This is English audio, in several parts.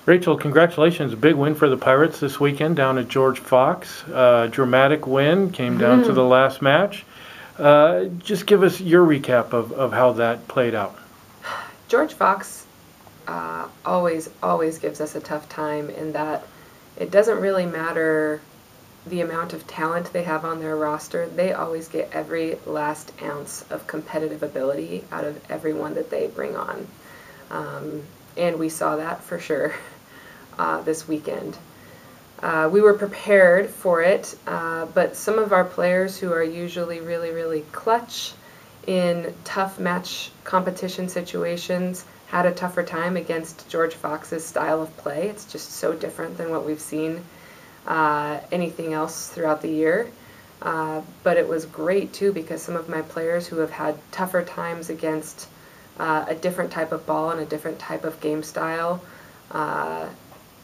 Rachel, congratulations. A big win for the Pirates this weekend down at George Fox. Dramatic win, came down to the last match. Just give us your recap of how that played out. George Fox always gives us a tough time in that it doesn't really matter the amount of talent they have on their roster. They always get every last ounce of competitive ability out of everyone that they bring on. And we saw that for sure this weekend. We were prepared for it, but some of our players who are usually really clutch in tough match competition situations had a tougher time against George Fox's style of play. It's just so different than what we've seen anything else throughout the year. But it was great too, because some of my players who have had tougher times against a different type of ball and a different type of game style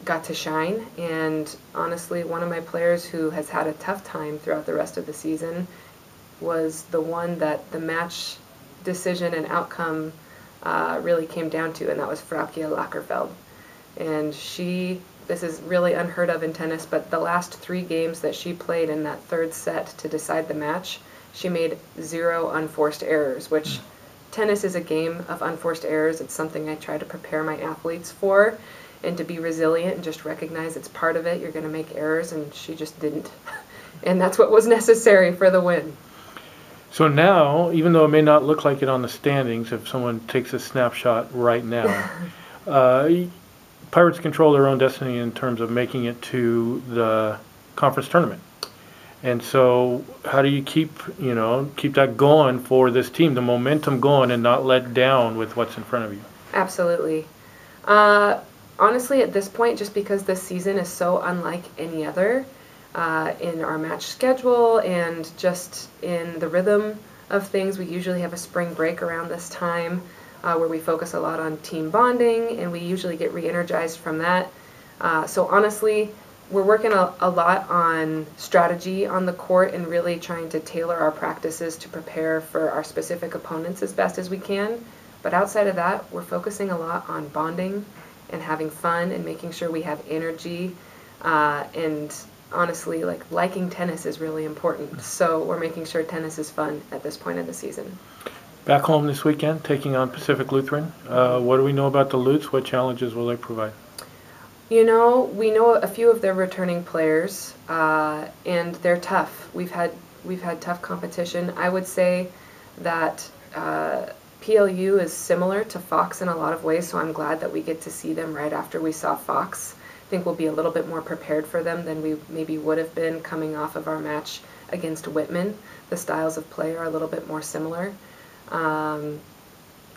got to shine. And honestly, one of my players who has had a tough time throughout the rest of the season was the one that the match decision and outcome really came down to, and that was Frauke Lagerfeld. And this is really unheard of in tennis, but the last 3 games that she played in that third set to decide the match, she made 0 unforced errors, which tennis is a game of unforced errors. It's something I try to prepare my athletes for, and to be resilient and just recognize it's part of it. You're going to make errors, and she just didn't. And that's what was necessary for the win. So now, even though it may not look like it on the standings, if someone takes a snapshot right now, Pirates control their own destiny in terms of making it to the conference tournament. And so how do you keep that going for this team, the momentum going, and not let down with what's in front of you? Absolutely. Honestly, at this point, just because this season is so unlike any other in our match schedule and just in the rhythm of things, we usually have a spring break around this time where we focus a lot on team bonding, and we usually get re-energized from that. So honestly, we're working a lot on strategy on the court and really trying to tailor our practices to prepare for our specific opponents as best as we can. But outside of that, we're focusing a lot on bonding and having fun and making sure we have energy. And honestly, liking tennis is really important. So we're making sure tennis is fun at this point in the season. Back home this weekend, taking on Pacific Lutheran. What do we know about the Lutes? What challenges will they provide? We know a few of their returning players, and they're tough. We've had tough competition. I would say that PLU is similar to Fox in a lot of ways, so I'm glad that we get to see them right after we saw Fox. I think we'll be a little bit more prepared for them than we maybe would have been coming off of our match against Whitman. The styles of play are a little bit more similar.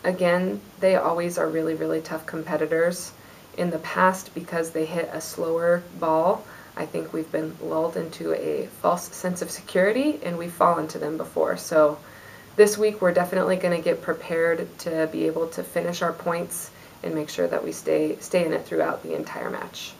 Again, they always are really tough competitors. In the past, because they hit a slower ball, I think we've been lulled into a false sense of security, and we've fallen to them before. So this week we're definitely going to get prepared to be able to finish our points and make sure that we stay in it throughout the entire match.